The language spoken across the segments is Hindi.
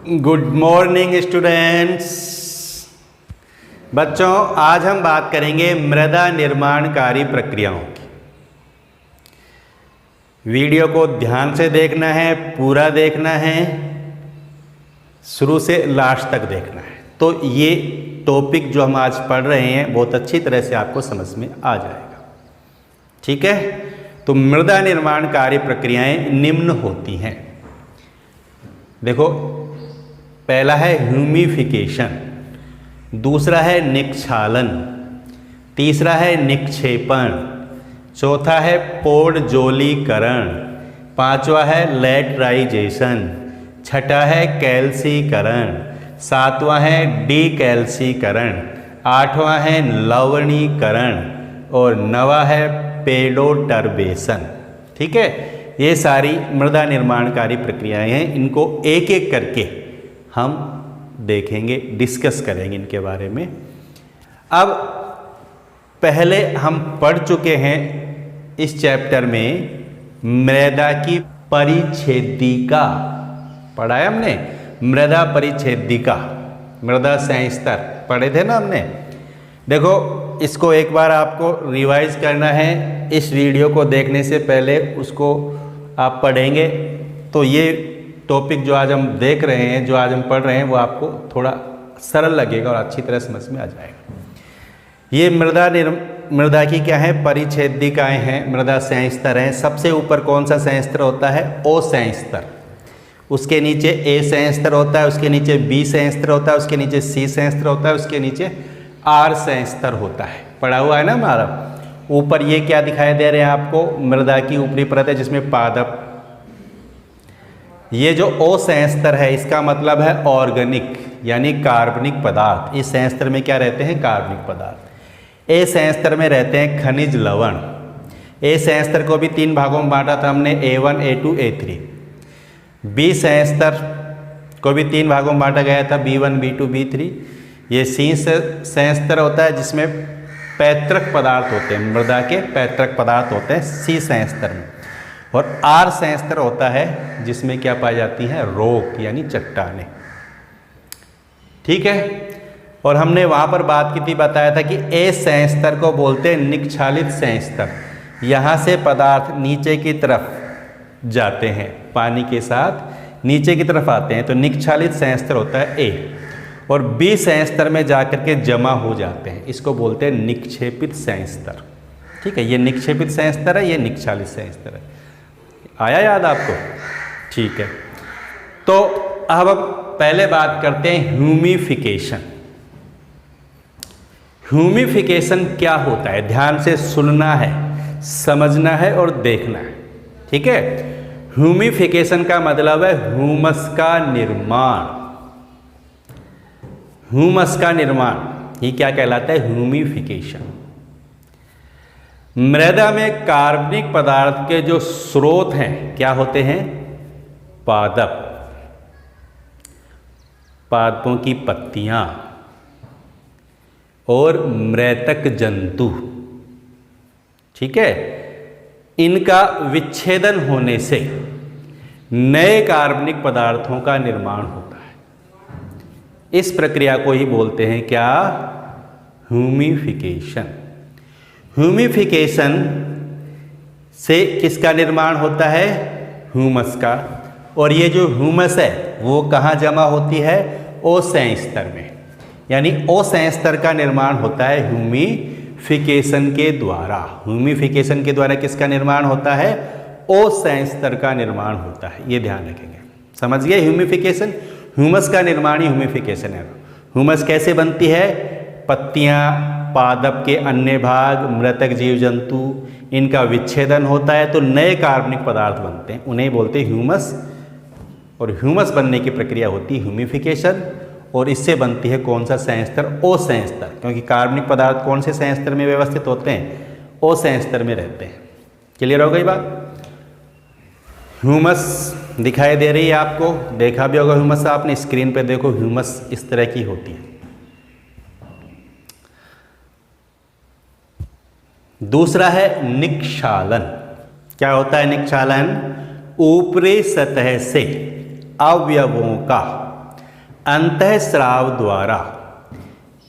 Good morning students. बच्चों, आज हम बात करेंगे मृदा निर्माणकारी प्रक्रियाओं की। वीडियो को ध्यान से देखना है, पूरा देखना है, शुरू से लास्ट तक देखना है, तो ये टॉपिक जो हम आज पढ़ रहे हैं बहुत अच्छी तरह से आपको समझ में आ जाएगा। ठीक है, तो मृदा निर्माणकारी प्रक्रियाएं निम्न होती हैं। देखो, पहला है ह्यूमिफिकेशन, दूसरा है निक्षालन, तीसरा है निक्षेपण, चौथा है पोडजोलीकरण, पांचवा है लैटराइजेशन, छठा है कैल्सीकरण, सातवां है डीकैल्सीकरण, आठवां है लवणीकरण और नवा है पेडोटर्बेशन। ठीक है, ये सारी मृदा निर्माणकारी प्रक्रियाएं हैं। इनको एक एक करके हम देखेंगे, डिस्कस करेंगे इनके बारे में। अब पहले हम पढ़ चुके हैं इस चैप्टर में मृदा की परिच्छेदिका, पढ़ा है हमने, मृदा परिच्छेदिका, मृदा संस्तर पढ़े थे ना हमने। देखो, इसको एक बार आपको रिवाइज करना है। इस वीडियो को देखने से पहले उसको आप पढ़ेंगे तो ये टॉपिक जो आज हम देख रहे हैं, जो आज हम पढ़ रहे हैं, वो आपको थोड़ा सरल लगेगा और अच्छी तरह समझ में आ जाएगा। ये मृदा की क्या है, परिच्छेदिकाएं हैं, मृदा संस्तर हैं। सबसे ऊपर कौन सा संस्तर होता है? ओ संस्तर। उसके नीचे ए संस्तर होता है, उसके नीचे बी संस्तर होता है, उसके नीचे सी संस्तर होता है, उसके नीचे आर संस्तर होता है। पढ़ा हुआ है ना हमारा। ऊपर ये क्या दिखाई दे रहे हैं आपको? मृदा की ऊपरी परत है जिसमें पादप। ये जो ओ संस्तर है इसका मतलब है ऑर्गेनिक, यानी कार्बनिक पदार्थ। इस संस्तर में क्या रहते हैं? कार्बनिक पदार्थ। ए संस्तर में रहते हैं खनिज लवण। ए संस्तर को भी 3 भागों में बांटा था हमने, A1, A2, A3। बी संस्तर को भी 3 भागों में बांटा गया था, B1, B2, B3। ये सी संस्तर होता है जिसमें पैतृक पदार्थ होते हैं, मृदा के पैतृक पदार्थ होते हैं सी संस्तर में। और आर संस्तर होता है जिसमें क्या पाई जाती है? रॉक, यानी चट्टानें। ठीक है, और हमने वहाँ पर बात की थी, बताया था कि ए संस्तर को बोलते हैं निक्षालित संस्तर। यहाँ से पदार्थ नीचे की तरफ जाते हैं, पानी के साथ नीचे की तरफ आते हैं, तो निक्षालित संस्तर होता है ए। और बी संस्तर में जाकर के जमा हो जाते हैं, इसको बोलते हैं निक्षेपित संस्तर। ठीक है, ये निक्षेपित संस्तर है, ये निक्षालित संस्तर है। आया याद आपको? ठीक है, तो अब हम पहले बात करते हैं ह्यूमिफिकेशन। ह्यूमिफिकेशन क्या होता है? ध्यान से सुनना है, समझना है और देखना है। ठीक है, ह्यूमिफिकेशन का मतलब है ह्यूमस का निर्माण। ह्यूमस का निर्माण ये क्या कहलाता है? ह्यूमिफिकेशन। मृदा में कार्बनिक पदार्थ के जो स्रोत हैं क्या होते हैं? पादप, पादपों की पत्तियां और मृतक जंतु। ठीक है, इनका विच्छेदन होने से नए कार्बनिक पदार्थों का निर्माण होता है। इस प्रक्रिया को ही बोलते हैं क्या? ह्यूमिफिकेशन। ह्यूमिफिकेशन से किसका निर्माण होता है? ह्यूमस का। और ये जो ह्यूमस है वो कहाँ जमा होती है? ओ संस्तर में। यानी ओ संस्तर का निर्माण होता है ह्यूमिफिकेशन के द्वारा। ह्यूमिफिकेशन के द्वारा किसका निर्माण होता है? ओ संस्तर का निर्माण होता है। ये ध्यान रखेंगे। समझ गए? ह्यूमिफिकेशन, ह्यूमस का निर्माण ही ह्यूमिफिकेशन है। ह्यूमस कैसे बनती है? पत्तियां, पादप के अन्य भाग, मृतक जीव जंतु, इनका विच्छेदन होता है तो नए कार्बनिक पदार्थ बनते हैं, उन्हें बोलते हैं ह्यूमस। और ह्यूमस बनने की प्रक्रिया होती है ह्यूमिफिकेशन। और इससे बनती है कौन सा संस्तर? ओ संस्तर। क्योंकि कार्बनिक पदार्थ कौन से संस्तर में व्यवस्थित होते हैं? ओ संस्तर में रहते हैं। क्लियर हो गई बात? ह्यूमस दिखाई दे रही है आपको, देखा भी होगा ह्यूमस आपने, स्क्रीन पे देखो, ह्यूमस इस तरह की होती है। दूसरा है निक्षालन। क्या होता है निक्षालन? ऊपरी सतह से अवयवों का अंतःस्राव द्वारा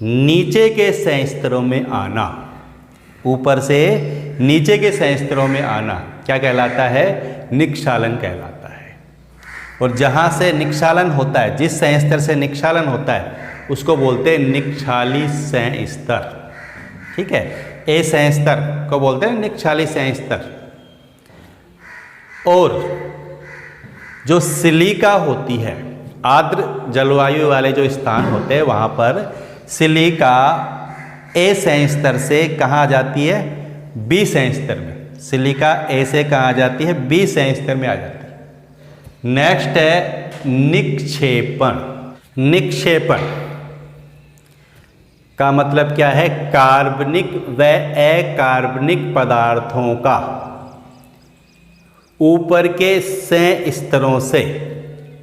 नीचे के संस्तरों में आना, ऊपर से नीचे के संस्तरों में आना क्या कहलाता है? निक्षालन कहलाता है। और जहाँ से निक्षालन होता है, जिस संस्तर से निक्षालन होता है उसको बोलते हैं निक्षाली संस्तर। ठीक है, ए संस्तर को बोलते हैं निक्षाली संस्तर। और जो सिलिका होती है, आर्द्र जलवायु वाले जो स्थान होते हैं वहाँ पर सिलिका ए संस्तर से कहाँ आ जाती है? बी संस्तर में। सिलिका ए से कहाँ आ जाती है? बी संस्तर में आ जाती है। नेक्स्ट है निक्षेपण। निक्षेपण का मतलब क्या है? कार्बनिक व अकार्बनिक पदार्थों का ऊपर के संस्तरों से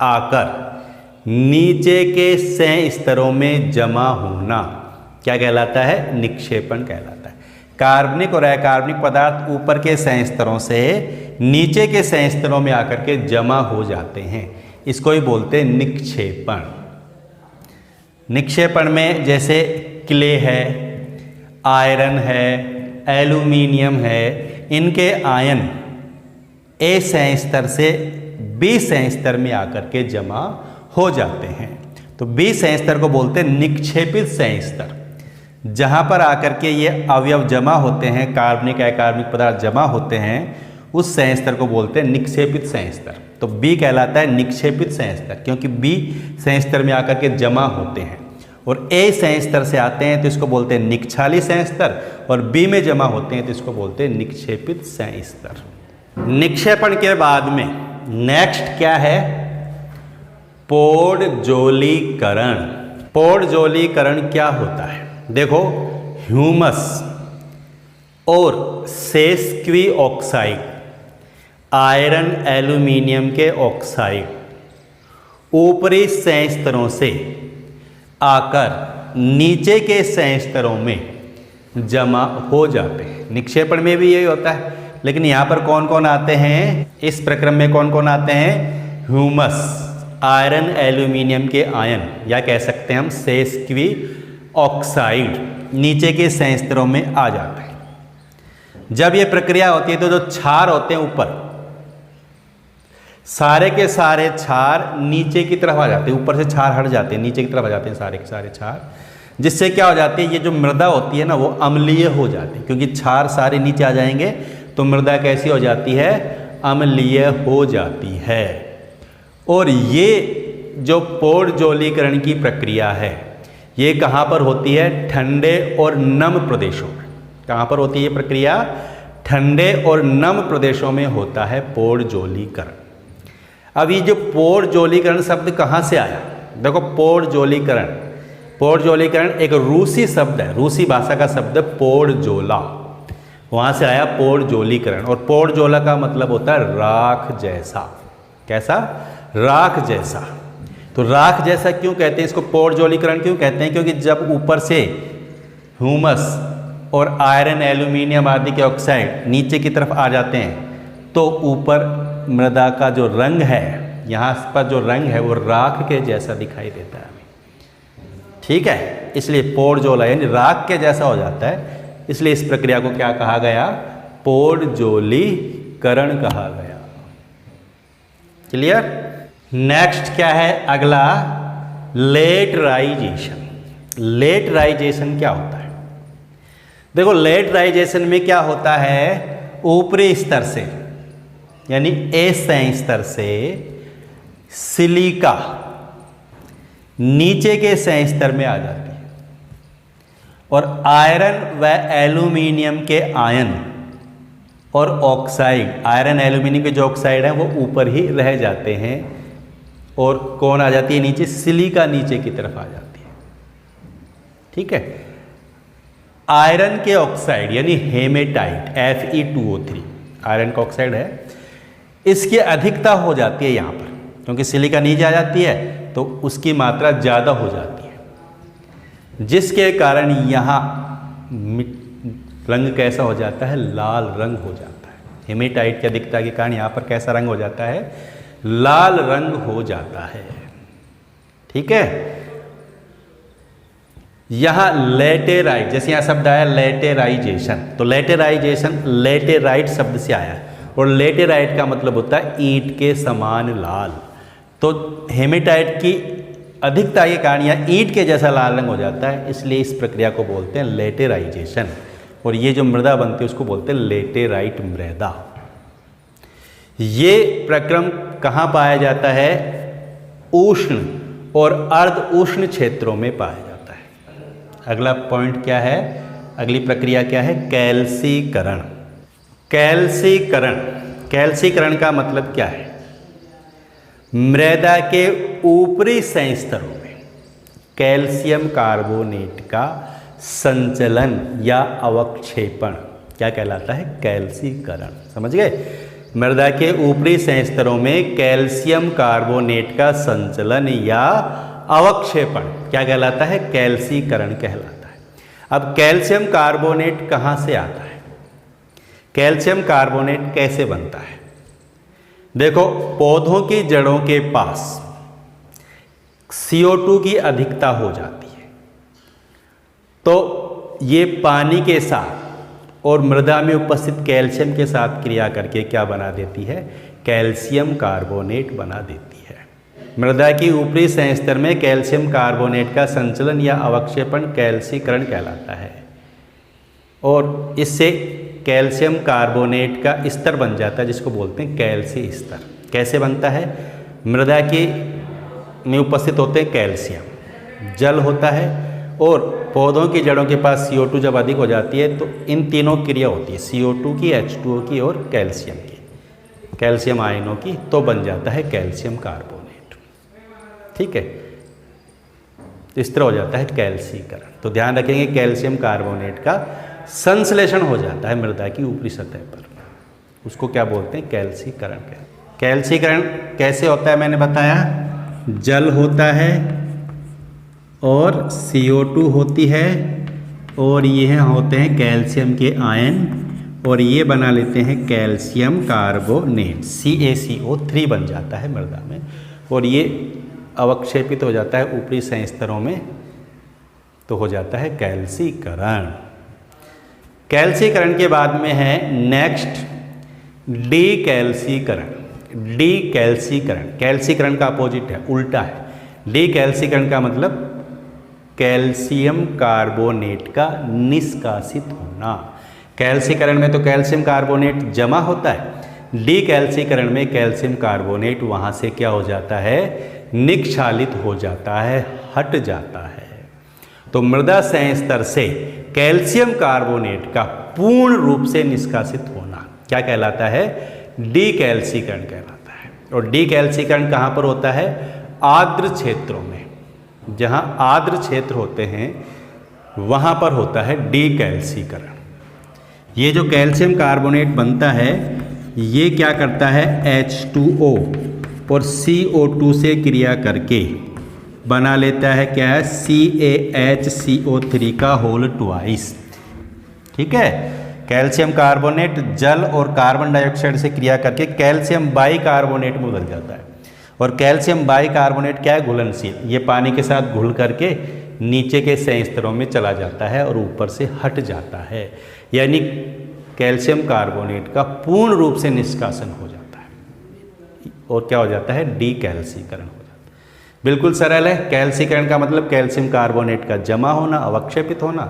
आकर नीचे के संस्तरों में जमा होना क्या कहलाता है? निक्षेपण कहलाता है। कार्बनिक और अकार्बनिक पदार्थ ऊपर के संस्तरों से नीचे के संस्तरों में आकर के जमा हो जाते हैं, इसको ही बोलते हैं निक्षेपण। निक्षेपण में जैसे क्ले है, आयरन है, एल्यूमिनियम है, इनके आयन ए संस्तर से बी संस्तर में आकर के जमा हो जाते हैं। तो बी संस्तर को बोलते हैं निक्षेपित संस्तर। जहाँ पर आकर के ये अवयव जमा होते हैं, कार्बनिक अकार्बनिक पदार्थ जमा होते हैं, उस संस्तर को बोलते हैं निक्षेपित संस्तर। तो बी कहलाता है निक्षेपित संस्तर, क्योंकि बी संस्तर में आकर के जमा होते हैं। और ए संस्तर से आते हैं तो इसको बोलते हैं निक्षाली संस्तर, और बी में जमा होते हैं तो इसको बोलते हैं निक्षेपित संस्तर। निक्षेपण के बाद में नेक्स्ट क्या है? पोडजोलीकरण। पोडजोलीकरण क्या होता है? देखो, ह्यूमस और सेस्क्वी ऑक्साइड, आयरन एल्यूमिनियम के ऑक्साइड ऊपरी संस्तरों से आकर नीचे के संस्तरों में जमा हो जाते हैं। निक्षेपण में भी यही होता है, लेकिन यहाँ पर कौन कौन आते हैं? इस प्रक्रम में कौन कौन आते हैं? ह्यूमस, आयरन एल्यूमिनियम के आयन, या कह सकते हैं हम सेस्क्वी ऑक्साइड नीचे के संस्तरों में आ जाते हैं। जब ये प्रक्रिया होती है तो जो क्षार होते हैं ऊपर, सारे के सारे क्षार नीचे की तरफ आ जाते हैं। ऊपर से क्षार हट जाते हैं, नीचे की तरफ आ जाते हैं सारे के सारे क्षार, जिससे क्या हो जाती है? ये जो मृदा होती है ना, वो अम्लीय हो जाती है। क्योंकि क्षार सारे नीचे आ जाएंगे तो मृदा कैसी हो जाती है? अम्लीय हो जाती है। और ये जो पोडजोलीकरण की प्रक्रिया है, ये कहाँ पर होती है? ठंडे और नम प्रदेशों में। कहाँ पर होती है ये प्रक्रिया? ठंडे और नम प्रदेशों में होता है पोडजोलीकरण। अब ये जो पोडजोलीकरण शब्द कहाँ से आया? देखो, पोडजोलीकरण, पोडजोलीकरण एक रूसी शब्द है, रूसी भाषा का शब्द पोडजोला, वहाँ से आया पोडजोलीकरण। और पोडजोला का मतलब होता है राख जैसा। कैसा? राख जैसा। तो राख जैसा क्यों कहते हैं इसको? पोडजोलीकरण क्यों कहते हैं? क्योंकि जब ऊपर से ह्यूमस और आयरन एल्यूमिनियम आदि के ऑक्साइड नीचे की तरफ आ जाते हैं तो ऊपर मृदा का जो रंग है, यहाँ पर जो रंग है वो राख के जैसा दिखाई देता है हमें। ठीक है, इसलिए पोडजोला यानी राख के जैसा हो जाता है, इसलिए इस प्रक्रिया को क्या कहा गया? पोडजोलीकरण कहा गया। क्लियर? नेक्स्ट क्या है? अगला लेटराइजेशन। लेटराइजेशन क्या होता है? देखो, लेटराइजेशन में क्या होता है? ऊपरी स्तर से यानी ए संस्तर से सिलिका नीचे के संस्तर में आ जाती है, और आयरन व एल्यूमिनियम के आयन और ऑक्साइड, आयरन एल्यूमिनियम के जो ऑक्साइड हैं वो ऊपर ही रह जाते हैं, और कौन आ जाती है नीचे? सिलिका नीचे की तरफ आ जाती है। ठीक है, आयरन के ऑक्साइड यानी हेमेटाइट Fe2O3 आयरन का ऑक्साइड है, इसकी अधिकता हो जाती है यहाँ पर, क्योंकि सिलिका नीचे आ जाती है तो उसकी मात्रा ज़्यादा हो जाती है, जिसके कारण यहाँ रंग कैसा हो जाता है? लाल रंग हो जाता है। हेमेटाइट की अधिकता के कारण यहाँ पर कैसा रंग हो जाता है? लाल रंग हो जाता है। ठीक है। यहां लेटेराइट, जैसे यहां शब्द आया लेटेराइजेशन, तो लेटेराइजेशन लेटेराइट शब्द से आया और लेटेराइट का मतलब होता है ईंट के समान लाल। तो हेमेटाइट की अधिकता के कारण या ईंट के जैसा लाल रंग हो जाता है, इसलिए इस प्रक्रिया को बोलते हैं लेटेराइजेशन। और ये जो मृदा बनती है उसको बोलते हैं लेटेराइट मृदा। ये प्रक्रम कहाँ पाया जाता है? उष्ण और अर्ध उष्ण क्षेत्रों में पाया जाता है। अगला पॉइंट क्या है, अगली प्रक्रिया क्या है? कैल्सीकरण। कैल्सीकरण, कैल्सीकरण का मतलब क्या है? मृदा के ऊपरी संस्तरों में कैल्शियम कार्बोनेट का संचलन या अवक्षेपण क्या कहलाता है? कैल्सीकरण। समझ गए? मृदा के ऊपरी संस्तरों में कैल्शियम कार्बोनेट का संचलन या अवक्षेपण क्या कहलाता है? कैल्सीकरण कहलाता है। अब कैल्शियम कार्बोनेट कहाँ से आता है? कैल्शियम कार्बोनेट कैसे बनता है? देखो, पौधों की जड़ों के पास CO2 की अधिकता हो जाती है, तो ये पानी के साथ और मृदा में उपस्थित कैल्शियम के साथ क्रिया करके क्या बना देती है? कैल्शियम कार्बोनेट बना देती है। मृदा की ऊपरी संस्तर में कैल्शियम कार्बोनेट का संचलन या अवक्षेपण कैल्सीकरण कहलाता है और इससे कैल्शियम कार्बोनेट का स्तर बन जाता है जिसको बोलते हैं कैल्सी स्तर। कैसे बनता है? मृदा की में उपस्थित होते हैं कैल्शियम, जल होता है और पौधों की जड़ों के पास CO2 जब अधिक हो जाती है तो इन तीनों क्रिया होती है, CO2 की, H2O की और कैल्शियम की, कैल्शियम आयनों की, तो बन जाता है कैल्शियम कार्बोनेट। ठीक है, इस तरह हो जाता है कैल्सीकरण। तो ध्यान रखेंगे कैल्शियम कार्बोनेट का संश्लेषण हो जाता है मृदा की ऊपरी सतह पर, उसको क्या बोलते हैं? कैल्सीकरण। कैल्सीकरण कैसे होता है? मैंने बताया, जल होता है और CO2 होती है और ये होते हैं कैल्शियम के आयन और ये बना लेते हैं कैल्शियम कार्बोनेट, CaCO3 बन जाता है मृदा में और ये अवक्षेपित हो जाता है ऊपरी संस्तरों में, तो हो जाता है कैल्सीकरण। कैल्सीकरण के बाद में है नेक्स्ट डीकैल्सीकरण। डीकैल्सीकरण कैल्सीकरण का अपोजिट है, उल्टा है। डीकैल्सीकरण का मतलब कैल्शियम कार्बोनेट का निष्कासित होना। कैल्सीकरण में तो कैल्शियम कार्बोनेट जमा होता है, डीकैल्सीकरण में कैल्शियम कार्बोनेट वहाँ से क्या हो जाता है? निक्षालित हो जाता है, हट जाता है। तो मृदा संस्तर से कैल्शियम कार्बोनेट का पूर्ण रूप से निष्कासित होना क्या कहलाता है? डीकैल्सीकरण कहलाता है। और डीकैल्सीकरण कहाँ पर होता है? आर्द्र क्षेत्रों में। जहाँ आर्द्र क्षेत्र होते हैं वहाँ पर होता है डीकैल्सीकरण। ये जो कैल्शियम कार्बोनेट बनता है ये क्या करता है? H2O और CO2 से क्रिया करके बना लेता है क्या है? CaHCO3 का होल ट्वाइस। ठीक है, कैल्शियम कार्बोनेट जल और कार्बन डाइऑक्साइड से क्रिया करके कैल्शियम बाइकार्बोनेट में बदल जाता है और कैल्शियम बाइकार्बोनेट क्या है? घुलनशील। ये पानी के साथ घुल करके नीचे के संस्तरों में चला जाता है और ऊपर से हट जाता है, यानी कैल्शियम कार्बोनेट का पूर्ण रूप से निष्कासन हो जाता है और क्या हो जाता है? डीकैल्सीकरण हो जाता है। बिल्कुल सरल है। कैल्सीकरण का मतलब कैल्शियम कार्बोनेट का जमा होना, अवक्षेपित होना,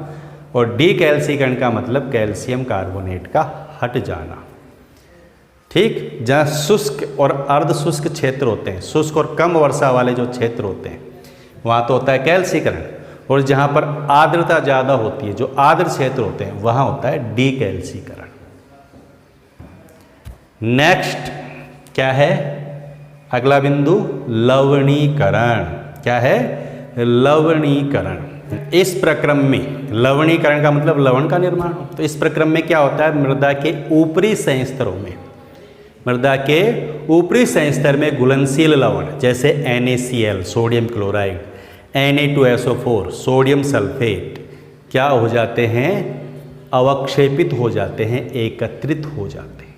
और डीकैल्सीकरण का मतलब कैल्शियम कार्बोनेट का हट जाना। ठीक, जहाँ शुष्क और अर्ध शुष्क क्षेत्र होते हैं, शुष्क और कम वर्षा वाले जो क्षेत्र होते हैं वहाँ तो होता है कैल्सीकरण, और जहाँ पर आर्द्रता ज़्यादा होती है, जो आर्द्र क्षेत्र होते हैं, वहाँ होता है डीकैल्सीकरण। नेक्स्ट क्या है? अगला बिंदु लवणीकरण। क्या है? लवणीकरण। इस प्रक्रम में लवणीकरण का मतलब लवण का निर्माण हो। तो इस प्रक्रम में क्या होता है? मृदा के ऊपरी संस्तरों में, मृदा के ऊपरी संस्तर में घुलनशील लवण जैसे NaCl sodium chloride, Na2SO4 sodium sulphate क्या हो जाते हैं? अवक्षेपित हो जाते हैं, एकत्रित हो जाते हैं।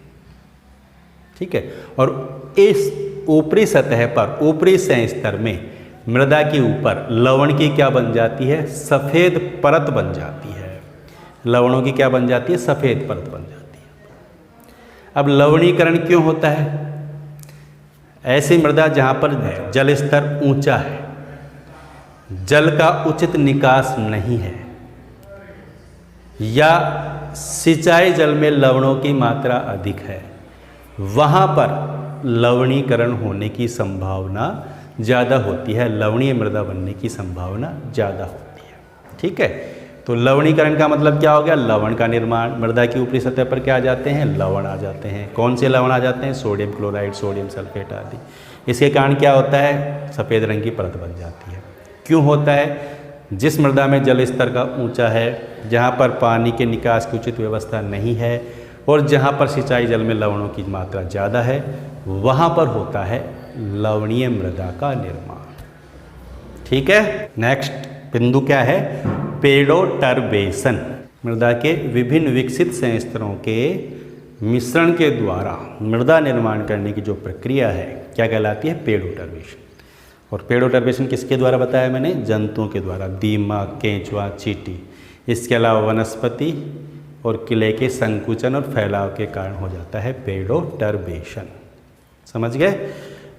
ठीक है, और इस ऊपरी सतह पर, ऊपरी संस्तर में मृदा के ऊपर लवण की क्या बन जाती है, सफ़ेद परत बन जाती है। लवणों की क्या बन जाती है, सफ़ेद परत बन जाती है। अब लवणीकरण क्यों होता है? ऐसी मृदा जहाँ पर जल स्तर ऊंचा है, जल का उचित निकास नहीं है, या सिंचाई जल में लवणों की मात्रा अधिक है, वहाँ पर लवणीकरण होने की संभावना ज़्यादा होती है, लवणीय मृदा बनने की संभावना ज़्यादा होती है। ठीक है, तो लवणीकरण का मतलब क्या हो गया, लवण का निर्माण। मृदा की ऊपरी सतह पर क्या आ जाते हैं, लवण आ जाते हैं। कौन से लवण आ जाते हैं, सोडियम क्लोराइड, सोडियम सल्फेट आदि। इसके कारण क्या होता है, सफ़ेद रंग की परत बन जाती है। क्यों होता है? जिस मृदा में जल स्तर का ऊंचा है, जहाँ पर पानी के निकास की उचित व्यवस्था नहीं है और जहाँ पर सिंचाई जल में लवणों की मात्रा ज़्यादा है, वहाँ पर होता है लवणीय मृदा का निर्माण। ठीक है, नेक्स्ट बिंदु क्या है, पेडोटर्बेशन। मृदा के विभिन्न विकसित संस्तरों के मिश्रण के द्वारा मृदा निर्माण करने की जो प्रक्रिया है क्या कहलाती है, पेडोटर्बेशन। और पेडोटर्बेशन किसके द्वारा बताया मैंने, जंतुओं के द्वारा, दीमक, केंचुआ, चींटी। इसके अलावा वनस्पति और किले के संकुचन और फैलाव के कारण हो जाता है पेडोटर्बेशन। समझ गए?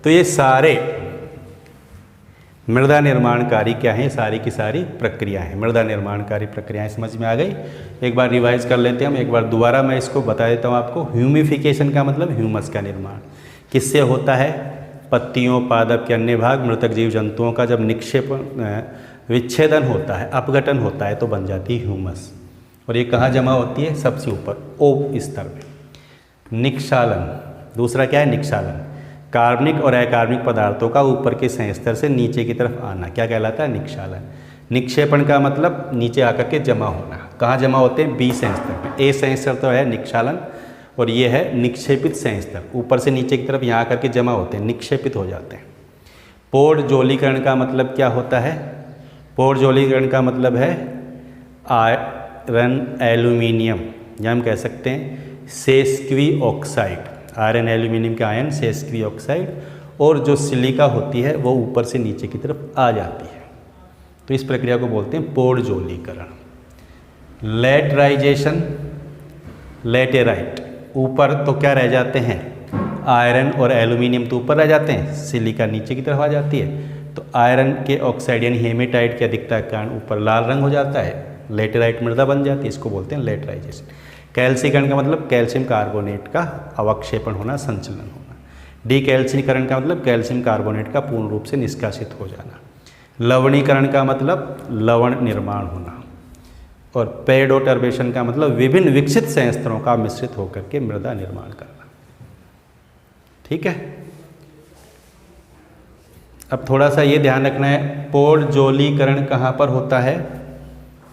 तो ये सारे मृदा निर्माणकारी क्या है, सारी की सारी प्रक्रियाएं, मृदा निर्माणकारी प्रक्रियाएं समझ में आ गई। एक बार रिवाइज कर लेते हैं हम, एक बार दोबारा मैं इसको बता देता हूँ आपको। ह्यूमिफिकेशन का मतलब ह्यूमस का निर्माण किससे होता है, पत्तियों, पादप के अन्य भाग, मृतक जीव जंतुओं का जब विच्छेदन होता है, अपघटन होता है तो बन जाती है ह्यूमस। और ये कहाँ जमा होती है, सबसे ऊपर ओप स्तर में। निक्षालन, दूसरा क्या है, निक्षालन, कार्बनिक और अकार्बनिक पदार्थों का ऊपर के संस्तर से नीचे की तरफ आना, क्या कहलाता है, निक्षालन। निक्षेपण का मतलब नीचे आकर के जमा होना। कहाँ जमा होते हैं, बी संस्तर में। ए संस्तर तो है निक्षालन और ये है निक्षेपित संस्तर, ऊपर से नीचे की तरफ यहाँ आकर के जमा होते हैं, निक्षेपित हो जाते हैं। पोडजोलीकरण का मतलब क्या होता है, पोडजोलीकरण का मतलब है आयरन एल्यूमिनियम, या हम कह सकते हैं सेस्क्वी ऑक्साइड। आयरन एल्यूमिनियम के आयन सेस्क्वी ऑक्साइड और जो सिलिका होती है वो ऊपर से नीचे की तरफ आ जाती है, तो इस प्रक्रिया को बोलते हैं पोडजोलीकरण। लेटराइजेशन, लेटेराइट, ऊपर तो क्या रह जाते हैं, आयरन और एल्यूमिनियम तो ऊपर रह जाते हैं, सिलिका नीचे की तरफ आ जाती है, तो आयरन के ऑक्साइड यानी हेमेटाइट की अधिकता के कारण ऊपर लाल रंग हो जाता है, लेटेराइट मृदा बन जाती है, इसको बोलते हैं लेटराइजेशन। कैल्सीकरण का मतलब कैल्शियम कार्बोनेट का अवक्षेपण होना, संचलन होना। डीकैल्सीकरण का मतलब कैल्शियम कार्बोनेट का पूर्ण रूप से निष्कासित हो जाना। लवणीकरण का मतलब लवण निर्माण होना। और पेडोटर्बेशन का मतलब विभिन्न विकसित संस्तरों का मिश्रित होकर के मृदा निर्माण करना। ठीक है, अब थोड़ा सा ये ध्यान रखना है, पोडजोलीकरण कहाँ पर होता है,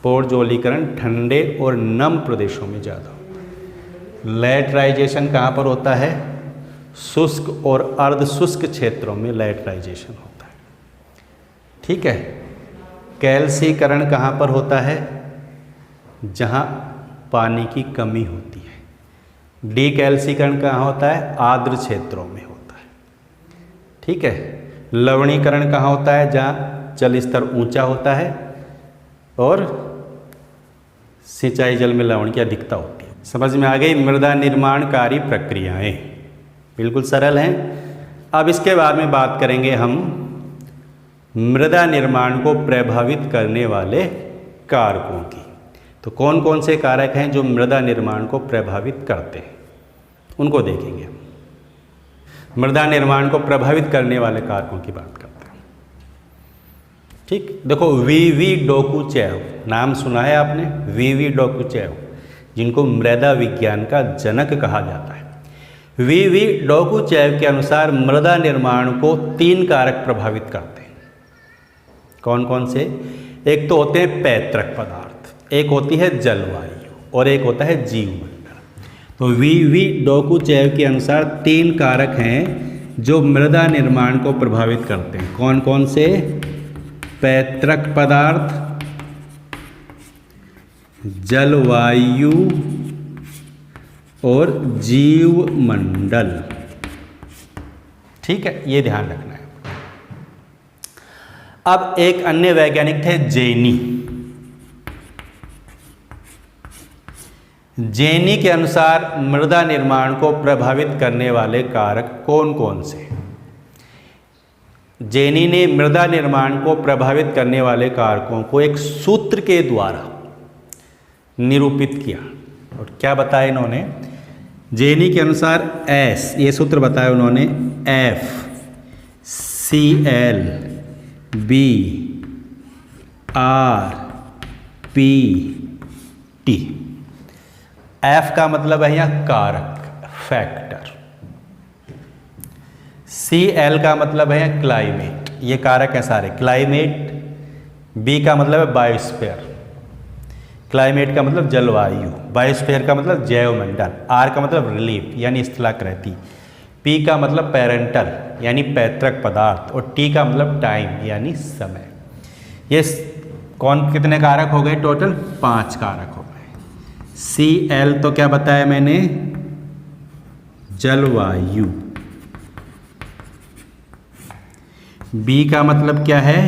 पोडजोलीकरण ठंडे और नम प्रदेशों में ज़्यादा होता है। लेटराइजेशन कहाँ पर होता है, शुष्क और अर्धशुष्क क्षेत्रों में लेटराइजेशन होता है। ठीक है, कैल्सीकरण कहाँ पर होता है, जहाँ पानी की कमी होती है। डीकैल्सीकरण कहाँ होता है, आर्द्र क्षेत्रों में होता है। ठीक है, लवणीकरण कहाँ होता है, जहाँ जल स्तर ऊंचा होता है और सिंचाई जल में लवण की अधिकता होती है। समझ में आ गई मृदा निर्माणकारी प्रक्रियाएं, बिल्कुल सरल हैं। अब इसके बाद में बात करेंगे हम मृदा निर्माण को प्रभावित करने वाले कारकों की। तो कौन कौन से कारक हैं जो मृदा निर्माण को प्रभावित करते हैं, उनको देखेंगे। मृदा निर्माण को प्रभावित करने वाले कारकों की बात करते हैं। ठीक, देखो वीवी डोकुचेव, नाम सुना है आपने, वीवी डोकुचेव, जिनको मृदा विज्ञान का जनक कहा जाता है। वीवी डोकुचेव के अनुसार मृदा निर्माण को 3 कारक प्रभावित करते हैं। कौन कौन से, एक तो होते हैं पैतृक पदार्थ, एक होती है जलवायु और एक होता है जीवमंडल। तो वीवी डोकुचेव के अनुसार 3 कारक हैं जो मृदा निर्माण को प्रभावित करते हैं। कौन कौन से, पैतृक पदार्थ, जलवायु और जीवमंडल। ठीक है, ये ध्यान रखना है। अब एक अन्य वैज्ञानिक थे जेनी। जेनी के अनुसार मृदा निर्माण को प्रभावित करने वाले कारक कौन कौन से? जेनी ने मृदा निर्माण को प्रभावित करने वाले कारकों को एक सूत्र के द्वारा निरूपित किया। और क्या बताया इन्होंने? जेनी के अनुसार एस, ये सूत्र बताया उन्होंने, F C L B R P T. F का मतलब है यहाँ कारक, फैक्टर। सी एल का मतलब है क्लाइमेट, ये कारक है सारे, क्लाइमेट। बी का मतलब है बायोस्फीयर, क्लाइमेट का मतलब जलवायु, बायोस्फीयर का मतलब जैवमंडल, आर का मतलब रिलीफ यानी स्थलाकृति, पी का मतलब पेरेंटल यानी पैतृक पदार्थ, और टी का मतलब टाइम यानी समय। ये कौन कितने कारक हो गए? टोटल 5 कारक हो गए। सी एल तो क्या बताया मैंने? जलवायु। बी का मतलब क्या है?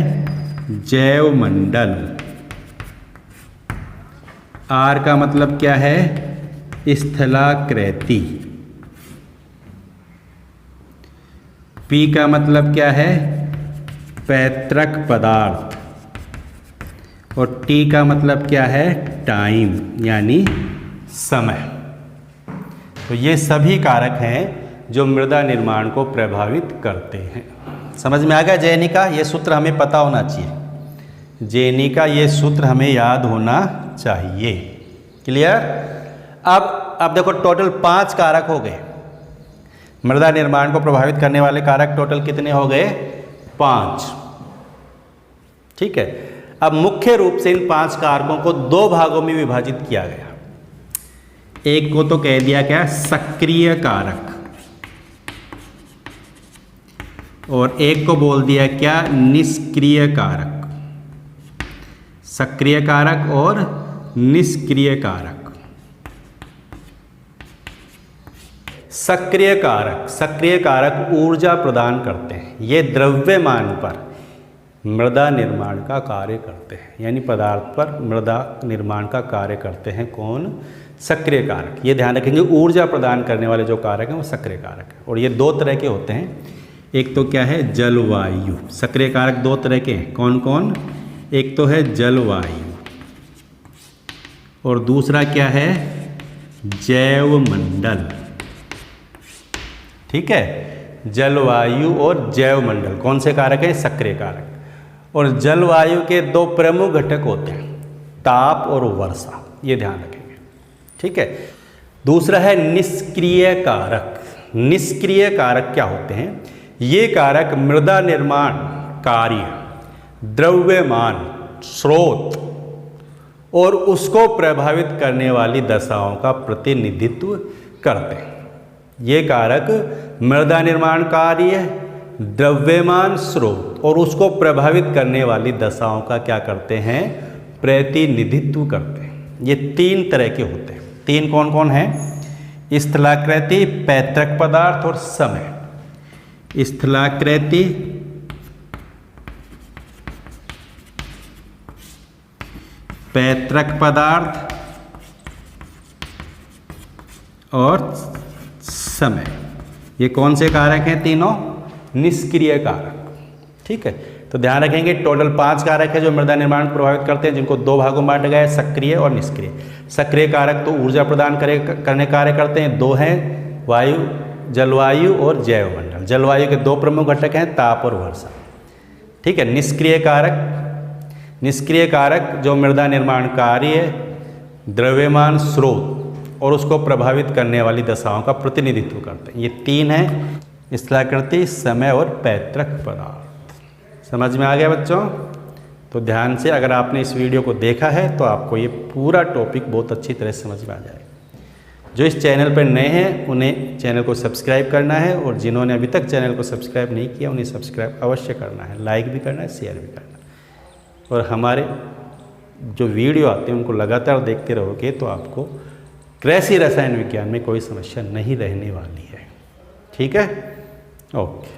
जैवमंडल। आर का मतलब क्या है? स्थलाकृति। पी का मतलब क्या है? पैतृक पदार्थ। और टी का मतलब क्या है? टाइम यानी समय। तो ये सभी कारक हैं जो मृदा निर्माण को प्रभावित करते हैं। समझ में आ गया जेनी का? ये सूत्र हमें पता होना चाहिए। जेनी का ये सूत्र हमें याद होना चाहिए। क्लियर? अब देखो टोटल 5 कारक हो गए। मृदा निर्माण को प्रभावित करने वाले कारक टोटल कितने हो गए? 5। ठीक है। अब मुख्य रूप से इन 5 कारकों को 2 भागों में विभाजित किया गया। एक को तो कह दिया क्या? सक्रिय कारक, और एक को बोल दिया क्या? निष्क्रिय कारक। सक्रिय कारक और निष्क्रिय कारक। सक्रिय कारक ऊर्जा प्रदान करते हैं। ये द्रव्यमान पर मृदा निर्माण का कार्य करते हैं, यानी पदार्थ पर मृदा निर्माण का कार्य करते हैं। कौन? सक्रिय कारक। ये ध्यान रखेंगे, ऊर्जा प्रदान करने वाले जो कारक हैं वो सक्रिय कारक हैं। और ये 2 तरह के होते हैं। एक तो क्या है? जलवायु। सक्रिय कारक 2 तरह के हैं। कौन कौन? एक तो है जलवायु, और दूसरा क्या है? जैवमंडल। ठीक है, जलवायु और जैवमंडल कौन से कारक है? सक्रिय कारक। और जलवायु के 2 प्रमुख घटक होते हैं, ताप और वर्षा। ये ध्यान रखेंगे। ठीक है। दूसरा है निष्क्रिय कारक। निष्क्रिय कारक क्या होते हैं? ये कारक मृदा निर्माण कार्य, द्रव्यमान, स्रोत और उसको प्रभावित करने वाली दशाओं का प्रतिनिधित्व करते हैं। ये कारक मृदा निर्माण कार्य, द्रव्यमान, स्रोत और उसको प्रभावित करने वाली दशाओं का क्या करते हैं? प्रतिनिधित्व करते हैं। ये 3 तरह के होते हैं। 3 कौन कौन हैं? स्थलाकृति, पैतृक पदार्थ और समय। स्थलाकृति, पैतृक पदार्थ और समय। ये कौन से कारक हैं? तीनों निष्क्रिय कारक। ठीक है। तो ध्यान रखेंगे टोटल 5 कारक है जो मृदा निर्माण को प्रभावित करते हैं, जिनको 2 भागों में बांटा गया है, सक्रिय और निष्क्रिय। सक्रिय कारक तो ऊर्जा प्रदान करने कार्य करते हैं। 2 हैं, वायु, जलवायु और जैवमंडल। जलवायु के 2 प्रमुख घटक हैं, ताप और वर्षा। ठीक है। निष्क्रिय कारक जो मृदा निर्माण कार्य, द्रव्यमान, स्रोत और उसको प्रभावित करने वाली दशाओं का प्रतिनिधित्व करते हैं। ये 3 हैं, स्थलाकृति, समय और पैतृक पदार्थ। समझ में आ गया बच्चों? तो ध्यान से अगर आपने इस वीडियो को देखा है तो आपको ये पूरा टॉपिक बहुत अच्छी तरह से समझ में आ जाएगा। जो इस चैनल पर नए हैं उन्हें चैनल को सब्सक्राइब करना है, और जिन्होंने अभी तक चैनल को सब्सक्राइब नहीं किया उन्हें सब्सक्राइब अवश्य करना है, लाइक भी करना है, शेयर भी करना है। और हमारे जो वीडियो आते हैं उनको लगातार देखते रहोगे तो आपको कृषि रसायन विज्ञान में कोई समस्या नहीं रहने वाली है। ठीक है? ओके।